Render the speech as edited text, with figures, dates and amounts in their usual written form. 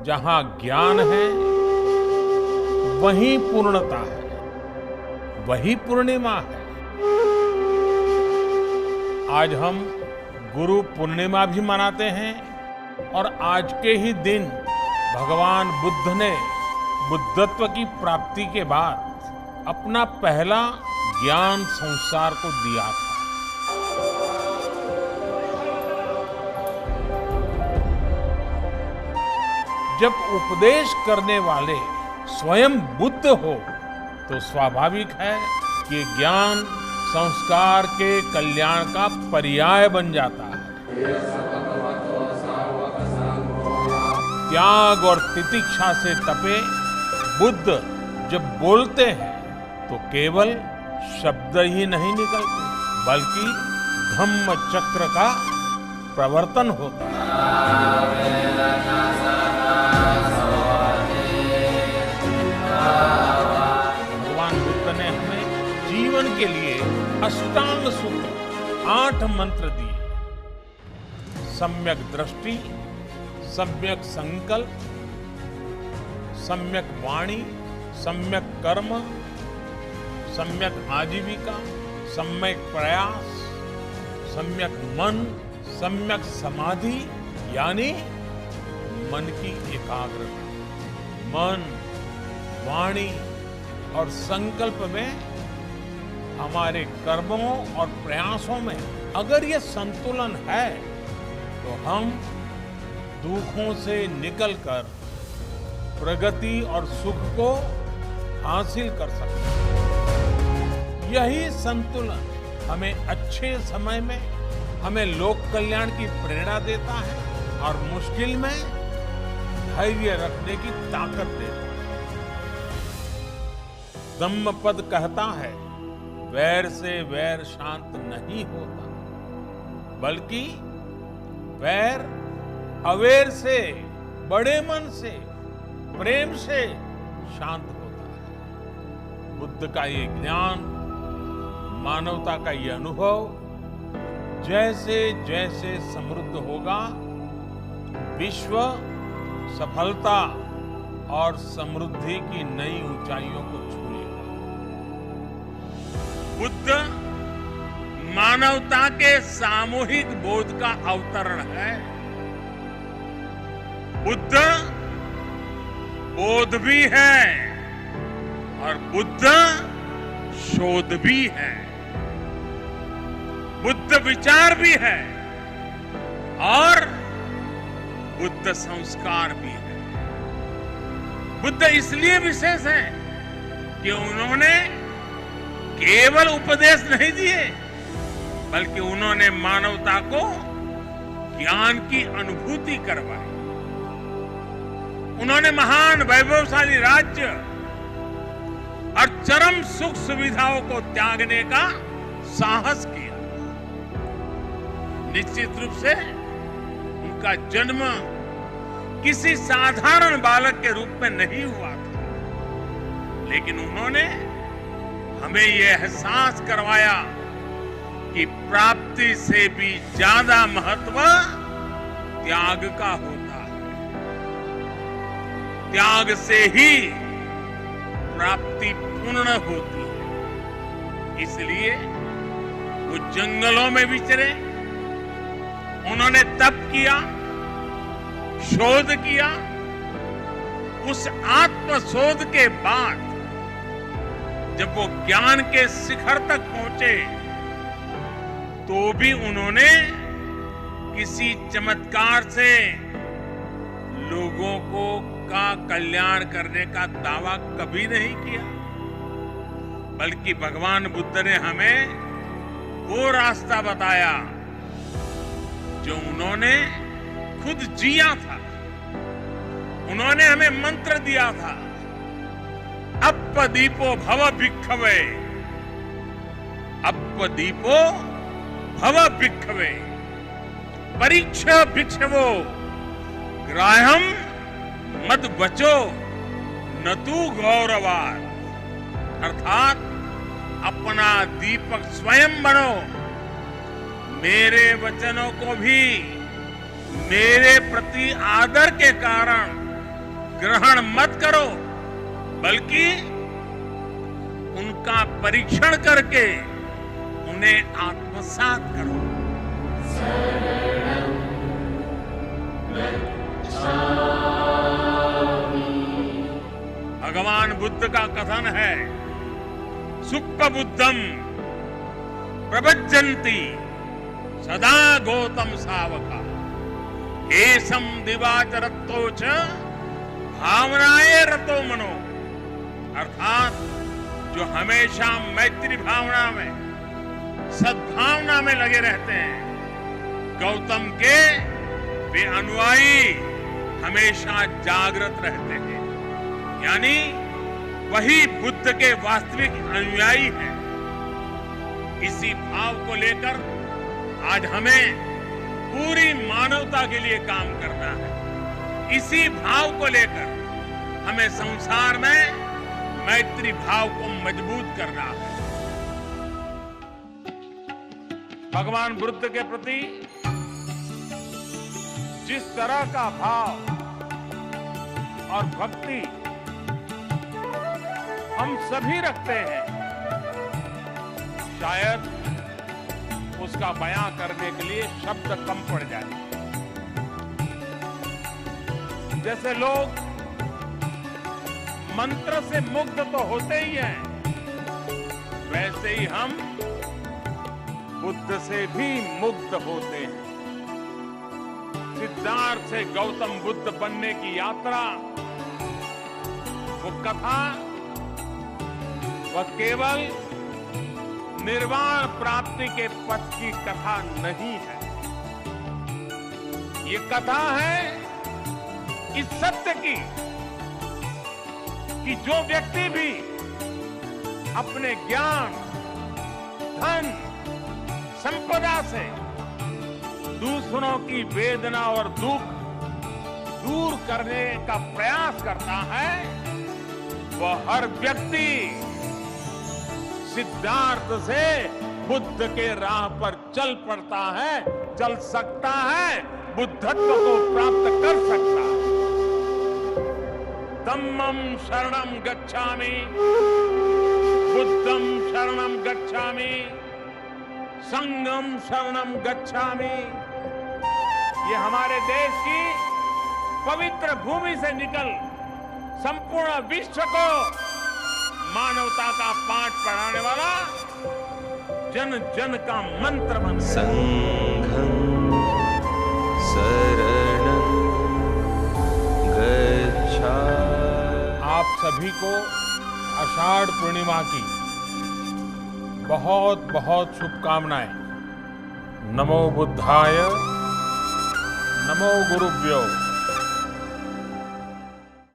जहां ज्ञान है वहीं पूर्णता है, वही पूर्णिमा है। आज हम गुरु पूर्णिमा भी मनाते हैं और आज के ही दिन भगवान बुद्ध ने बुद्धत्व की प्राप्ति के बाद अपना पहला ज्ञान संसार को दिया था। जब उपदेश करने वाले स्वयं बुद्ध हो तो स्वाभाविक है कि ज्ञान संस्कार के कल्याण का पर्याय बन जाता है। त्याग और तितिक्षा से तपे बुद्ध जब बोलते हैं तो केवल शब्द ही नहीं निकलते बल्कि धम्म चक्र का प्रवर्तन होता है। भगवान बुद्ध ने हमें जीवन के लिए अष्टांग सूत्र 8 मंत्र दिए। सम्यक दृष्टि, सम्यक संकल्प, सम्यक वाणी, सम्यक कर्म, सम्यक आजीविका, सम्यक प्रयास, सम्यक मन, सम्यक समाधि यानी मन की एकाग्रता। मन, वाणी और संकल्प में हमारे कर्मों और प्रयासों में अगर ये संतुलन है तो हम दुखों से निकलकर प्रगति और सुख को हासिल कर सकते हैं। यही संतुलन हमें अच्छे समय में हमें लोक कल्याण की प्रेरणा देता है और मुश्किल में धैर्य रखने की ताकत देता है। धम्मपद कहता है, वैर से वैर शांत नहीं होता, बल्कि वैर अवेर से, बड़े मन से, प्रेम से शांत होता है। बुद्ध का ये ज्ञान, मानवता का ये अनुभव जैसे जैसे समृद्ध होगा, विश्व सफलता और समृद्धि की नई ऊंचाइयों को छूएगा। बुद्ध मानवता के सामूहिक बोध का अवतरण है। बुद्ध बोध भी है और बुद्ध शोध भी है। बुद्ध विचार भी है और बुद्ध संस्कार भी है। बुद्ध इसलिए विशेष है कि उन्होंने केवल उपदेश नहीं दिए, बल्कि उन्होंने मानवता को ज्ञान की अनुभूति करवाई। उन्होंने महान वैभवशाली राज्य और चरम सुख सुविधाओं को त्यागने का साहस किया। निश्चित रूप से उनका जन्म किसी साधारण बालक के रूप में नहीं हुआ था, लेकिन उन्होंने हमें यह एहसास करवाया कि प्राप्ति से भी ज्यादा महत्व त्याग का होता है। त्याग से ही प्राप्ति पूर्ण होती है। इसलिए वो जंगलों में विचरे, उन्होंने तप किया, शोध किया। उस आत्मशोध के बाद जब वो ज्ञान के शिखर तक पहुंचे तो भी उन्होंने किसी चमत्कार से लोगों का कल्याण करने का दावा कभी नहीं किया, बल्कि भगवान बुद्ध ने हमें वो रास्ता बताया जो उन्होंने खुद जिया था। उन्होंने हमें मंत्र दिया था, अप्पदीपो भव भिक्खवे, अप्पदीपो भव भिक्खवे, परीक्ष भिक्षवो, ग्राह्यम मद बचो न तू गौरवाद। अर्थात अपना दीपक स्वयं बनो, मेरे वचनों को भी मेरे प्रति आदर के कारण ग्रहण मत करो, बल्कि उनका परीक्षण करके उन्हें आत्मसात करो। भगवान बुद्ध का कथन है, सुप्प बुद्धम प्रपज्जन्ति सदा गौतम सावका एसम दिवाचरत्तो च भावनाए रतो मनो। अर्थात जो हमेशा मैत्री भावना में, सद्भावना में लगे रहते हैं, गौतम के वे अनुयायी हमेशा जागृत रहते हैं। यानी वही बुद्ध के वास्तविक अनुयायी हैं। इसी भाव को लेकर आज हमें पूरी मानवता के लिए काम करना है। इसी भाव को लेकर हमें संसार में मैत्री भाव को मजबूत करना है। भगवान बुद्ध के प्रति जिस तरह का भाव और भक्ति हम सभी रखते हैं, शायद उसका बयां करने के लिए शब्द कम पड़ जाए। जैसे लोग मंत्र से मुग्ध तो होते ही हैं, वैसे ही हम बुद्ध से भी मुग्ध होते हैं। सिद्धार्थ से गौतम बुद्ध बनने की यात्रा, वो कथा, वह केवल निर्वाण प्राप्ति के पथ की कथा नहीं है। ये कथा है इस सत्य की कि जो व्यक्ति भी अपने ज्ञान, धन, संपदा से दूसरों की वेदना और दुख दूर करने का प्रयास करता है, वह हर व्यक्ति सिद्धार्थ से बुद्ध के राह पर चल पड़ता है, चल सकता है, बुद्धत्व को प्राप्त कर सकता है। धम्मं शरणं गच्छामि, बुद्धं शरणं गच्छामि, संघं शरणं गच्छामि। ये हमारे देश की पवित्र भूमि से निकल संपूर्ण विश्व को मानवता का पाठ पढ़ाने वाला जन जन का मंत्र बन गया। संघं शरणं गच्छामि। आप सभी को आषाढ़ पूर्णिमा की बहुत बहुत शुभकामनाएं। नमो बुद्धाय, नमो गुरुभ्यो।